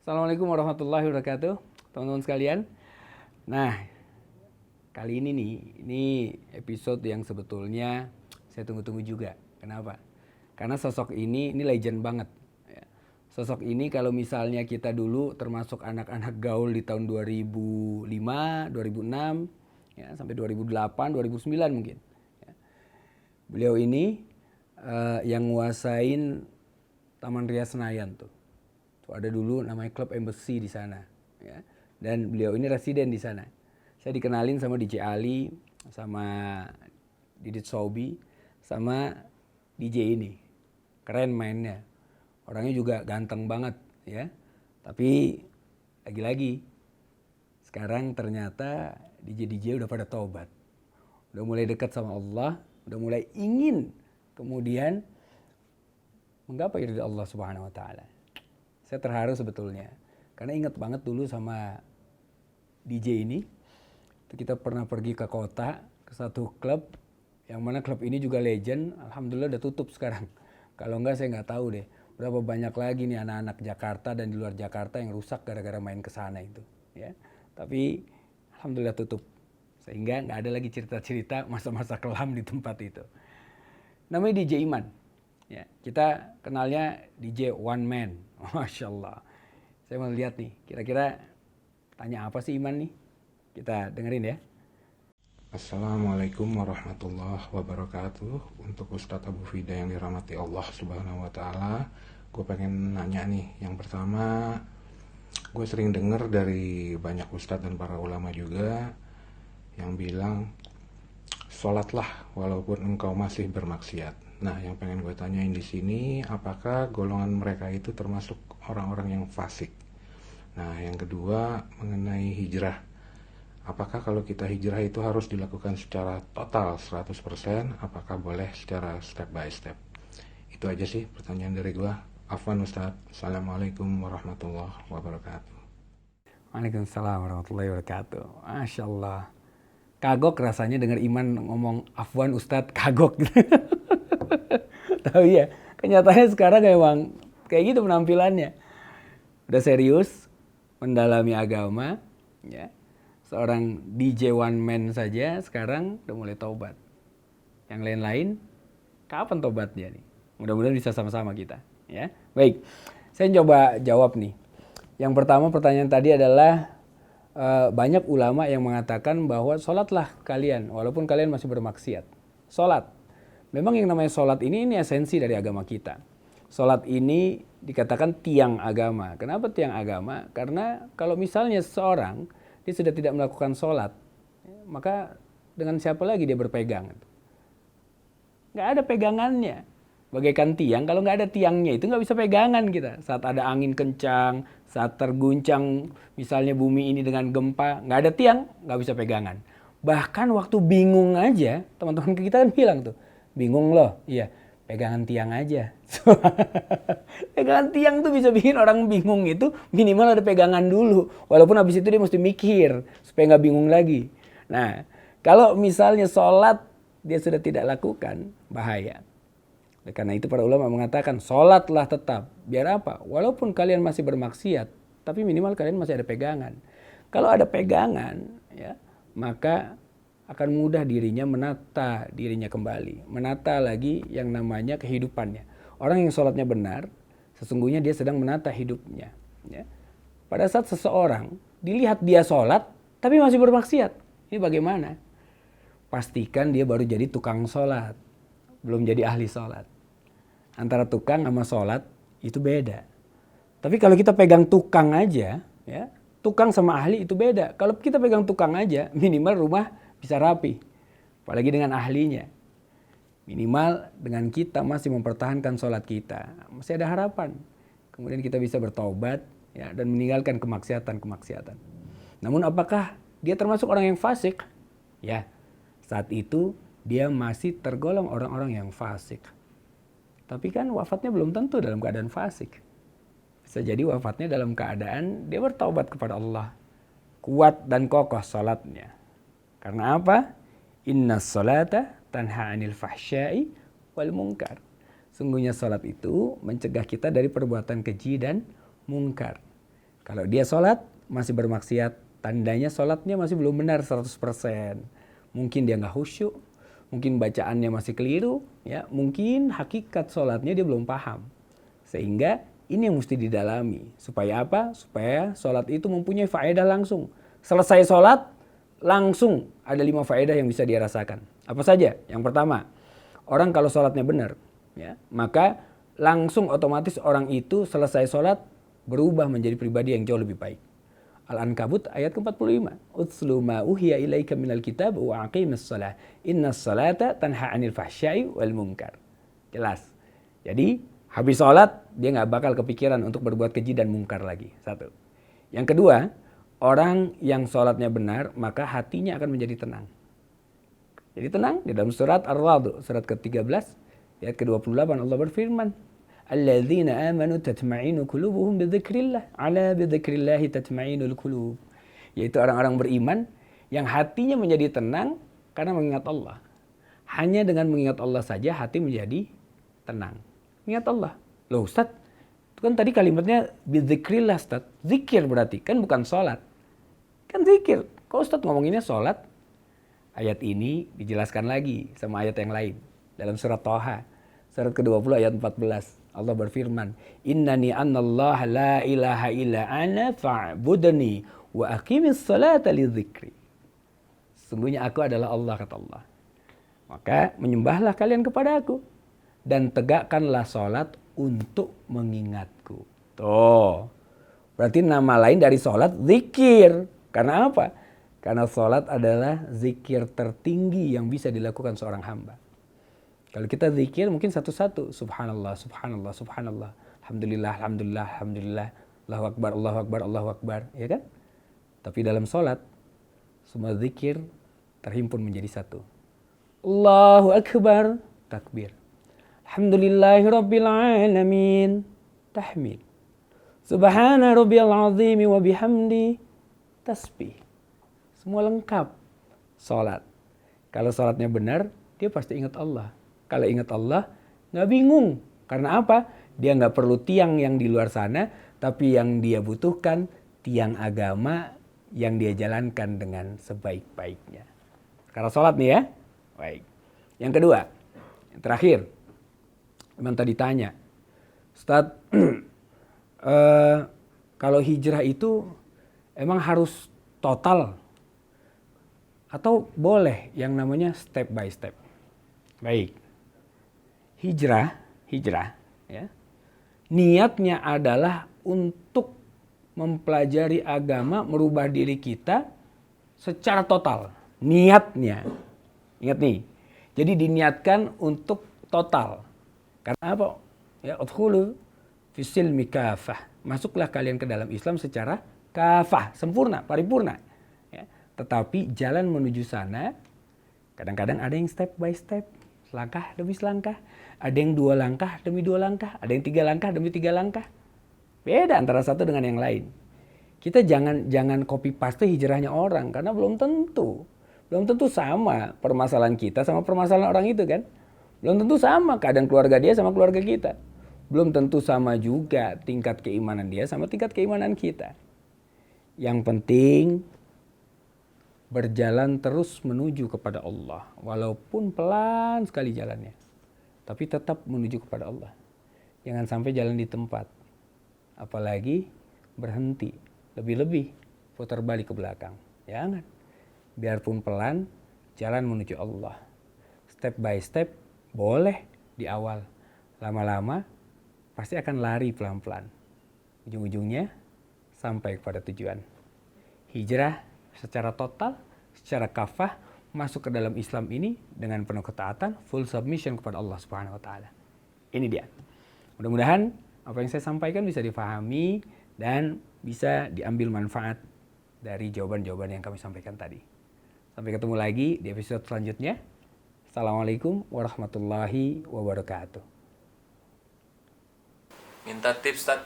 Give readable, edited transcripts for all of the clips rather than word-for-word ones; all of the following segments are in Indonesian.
Assalamualaikum warahmatullahi wabarakatuh, teman-teman sekalian. Nah, kali ini episode yang sebetulnya saya tunggu-tunggu juga. Kenapa? Karena sosok ini legend banget. Ya. Sosok ini kalau misalnya kita dulu termasuk anak-anak gaul di tahun 2005, 2006, ya, sampai 2008, 2009 mungkin. Ya. Beliau ini yang nguasain Taman Ria Senayan tuh. Ada dulu namanya Club Embassy di sana, ya. Dan beliau ini residen di sana. Saya dikenalin sama DJ Ali, sama Didit Sobi, sama DJ ini. Keren mainnya. Orangnya juga ganteng banget, ya. Tapi lagi-lagi sekarang ternyata DJ udah pada taubat. Udah mulai dekat sama Allah, udah mulai ingin kemudian menggapai ridha Allah Subhanahu wa taala. Saya terharu sebetulnya, karena ingat banget dulu sama DJ ini, kita pernah pergi ke kota, ke satu klub, yang mana klub ini juga legend, alhamdulillah udah tutup sekarang. Kalau enggak saya nggak tahu deh, berapa banyak lagi nih anak-anak Jakarta dan di luar Jakarta yang rusak gara-gara main ke sana itu. Ya. Tapi alhamdulillah tutup, sehingga nggak ada lagi cerita-cerita masa-masa kelam di tempat itu. Namanya DJ Iman. Ya, kita kenalnya DJ One Man. Masya Allah. Saya mau lihat nih, kira-kira tanya apa sih Iman nih? Kita dengerin ya. Assalamualaikum warahmatullahi wabarakatuh. Untuk Ustadz Abu Fida yang dirahmati Allah Subhanahu wa Ta'ala, gue pengen nanya nih. Yang pertama, gue sering dengar dari banyak ustadz dan para ulama juga yang bilang, sholatlah walaupun engkau masih bermaksiat. Nah, yang pengen gue tanyain di sini, apakah golongan mereka itu termasuk orang-orang yang fasik? Nah, yang kedua mengenai hijrah. Apakah kalau kita hijrah itu harus dilakukan secara total 100%? Apakah boleh secara step by step? Itu aja sih pertanyaan dari gue. Afwan Ustadz. Assalamualaikum warahmatullahi wabarakatuh. Waalaikumsalam warahmatullahi wabarakatuh. Masya Allah. Kagok rasanya dengar Iman ngomong Afwan Ustadz, kagok. Tapi ya, kenyataannya sekarang emang kayak gitu penampilannya. Udah serius, mendalami agama, ya. Seorang DJ One Man saja sekarang udah mulai taubat. Yang lain-lain, kapan taubatnya nih? Mudah-mudahan bisa sama-sama kita, ya. Baik, saya coba jawab nih. Yang pertama pertanyaan tadi adalah banyak ulama yang mengatakan bahwa sholatlah kalian walaupun kalian masih bermaksiat. Sholat. Memang yang namanya sholat ini esensi dari agama kita. Sholat ini dikatakan tiang agama. Kenapa tiang agama? Karena kalau misalnya seseorang dia sudah tidak melakukan sholat, maka dengan siapa lagi dia berpegang? Nggak ada pegangannya. Bagaikan tiang, kalau nggak ada tiangnya itu nggak bisa pegangan kita. Saat ada angin kencang, saat terguncang misalnya bumi ini dengan gempa, nggak ada tiang, nggak bisa pegangan. Bahkan waktu bingung aja, teman-teman kita kan bilang tuh, bingung loh, iya, pegangan tiang aja. Pegangan tiang tuh bisa bikin orang bingung itu, minimal ada pegangan dulu. Walaupun habis itu dia mesti mikir, supaya nggak bingung lagi. Nah, kalau misalnya sholat dia sudah tidak lakukan, bahaya. Karena itu para ulama mengatakan sholatlah tetap. Biar apa? Walaupun kalian masih bermaksiat, tapi minimal kalian masih ada pegangan. Kalau ada pegangan, ya, maka akan mudah dirinya menata dirinya kembali. Menata lagi yang namanya kehidupannya. Orang yang sholatnya benar, sesungguhnya dia sedang menata hidupnya. Ya. Pada saat seseorang dilihat dia sholat, tapi masih bermaksiat. Ini bagaimana? Pastikan dia baru jadi tukang sholat. Belum jadi ahli sholat. Antara tukang sama sholat itu beda. Tapi kalau kita pegang tukang aja, ya, tukang sama ahli itu beda. Kalau kita pegang tukang aja, minimal rumah bisa rapi. Apalagi dengan ahlinya. Minimal dengan kita masih mempertahankan sholat kita. Masih ada harapan. Kemudian kita bisa bertaubat, ya, dan meninggalkan kemaksiatan-kemaksiatan. Namun apakah dia termasuk orang yang fasik? Ya, saat itu dia masih tergolong orang-orang yang fasik. Tapi kan wafatnya belum tentu dalam keadaan fasik. Bisa jadi wafatnya dalam keadaan dia bertaubat kepada Allah. Kuat dan kokoh salatnya. Karena apa? Innas salata tanha 'anil fahsya'i wal munkar. Sungguhnya salat itu mencegah kita dari perbuatan keji dan mungkar. Kalau dia sholat masih bermaksiat, tandanya sholatnya masih belum benar 100%. Mungkin dia nggak khusyuk, mungkin bacaannya masih keliru, ya, mungkin hakikat sholatnya dia belum paham. Sehingga ini yang mesti didalami. Supaya apa? Supaya sholat itu mempunyai faedah langsung. Selesai sholat, langsung ada 5 faedah yang bisa dia rasakan. Apa saja? Yang pertama, orang kalau sholatnya benar, ya, maka langsung otomatis orang itu selesai sholat berubah menjadi pribadi yang jauh lebih baik. Al-Ankabut ayat ke-45. Utslu ma uhiya ilaika minal kitab wa aqimis shalah. Innas salata tanha 'anil fahsya'i wal munkar. Jelas. Jadi habis sholat dia nggak bakal kepikiran untuk berbuat keji dan mungkar lagi. Satu. Yang kedua, orang yang sholatnya benar maka hatinya akan menjadi tenang. Jadi tenang di dalam surat Ar-Ra'd, surat ke-13 ayat ke-28 Allah berfirman, alladzina amanu tatma'inu qulubuhum bidzikrillah, ala bidzikrillah tatma'inul qulub. Yaitu orang-orang beriman yang hatinya menjadi tenang karena mengingat Allah. Hanya dengan mengingat Allah saja hati menjadi tenang. Ingat Allah. Loh Ustaz, itu kan tadi kalimatnya bidzikrillah Ustaz. Zikir berarti, kan bukan sholat. Kan zikir. Kok Ustaz ngomonginnya sholat? Ayat ini dijelaskan lagi sama ayat yang lain. Dalam surat Thaha, surat ke-20 ayat 14. Allah berfirman, innani anallaha la ilaha illa ana fa'budni wa aqimis salata lidzikri. Sesungguhnya aku adalah Allah, kata Allah. Maka menyembahlah kalian kepada aku dan tegakkanlah sholat untuk mengingatku. Tuh. Berarti nama lain dari sholat zikir. Karena apa? Karena sholat adalah zikir tertinggi yang bisa dilakukan seorang hamba. Kalau kita zikir mungkin satu-satu. Subhanallah, subhanallah, subhanallah. Alhamdulillah, alhamdulillah, alhamdulillah. Allahu akbar, Allahu akbar, Allahu akbar. Ya kan? Tapi dalam sholat, semua zikir terhimpun menjadi satu. Allahu akbar, takbir. Alhamdulillahi rabbil alamin, tahmid. Subhana rabbiyal azimi wa bihamdi, tasbih. Semua lengkap sholat. Kalau sholatnya benar, dia pasti ingat Allah. Kalau ingat Allah, nggak bingung. Karena apa? Dia nggak perlu tiang yang di luar sana, tapi yang dia butuhkan tiang agama yang dia jalankan dengan sebaik-baiknya. Karena sholat nih ya. Baik. Yang kedua, yang terakhir. Memang tadi tanya, Ustaz, kalau hijrah itu emang harus total atau boleh yang namanya step by step? Baik. Hijrah, ya. Niatnya adalah untuk mempelajari agama, merubah diri kita secara total. Niatnya. Ingat nih. Jadi diniatkan untuk total. Karena apa? Ya, udkhulu fis silmi kafah. Masuklah kalian ke dalam Islam secara kafah, sempurna, paripurna. Ya. Tetapi jalan menuju sana kadang-kadang ada yang step by step, selangkah demi selangkah. Ada yang 2 langkah demi 2 langkah, ada yang 3 langkah demi 3 langkah. Beda antara satu dengan yang lain. Kita jangan copy paste hijrahnya orang karena belum tentu. Belum tentu sama permasalahan kita sama permasalahan orang itu kan. Belum tentu sama keadaan keluarga dia sama keluarga kita. Belum tentu sama juga tingkat keimanan dia sama tingkat keimanan kita. Yang penting berjalan terus menuju kepada Allah. Walaupun pelan sekali jalannya. Tapi tetap menuju kepada Allah. Jangan sampai jalan di tempat. Apalagi berhenti. Lebih-lebih putar balik ke belakang. Jangan. Biarpun pelan, jalan menuju Allah. Step by step boleh di awal. Lama-lama pasti akan lari pelan-pelan. Ujung-ujungnya sampai kepada tujuan. Hijrah secara total, secara kafah, masuk ke dalam Islam ini dengan penuh ketaatan, full submission kepada Allah Subhanahu wa taala. Ini dia. Mudah-mudahan apa yang saya sampaikan bisa difahami dan bisa diambil manfaat dari jawaban-jawaban yang kami sampaikan tadi. Sampai ketemu lagi di episode selanjutnya. Assalamualaikum warahmatullahi wabarakatuh. Minta tips, Tad.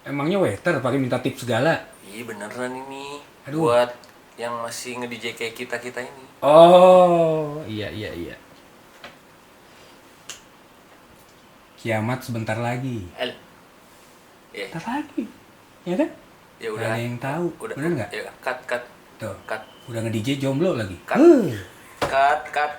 Emangnya waiter pakai minta tips segala? Iya beneran ini. Aduh. Buat yang masih nge-DJ kayak kita-kita ini. Oh, iya. Kiamat sebentar lagi. Iya. Ntar lagi. Ya kan? Ya Nggak udah. ada yang tahu. Udah. Bener nggak? Ya, cut. Tuh. Cut. Udah nge-DJ jomblo lagi. Cut. Cut.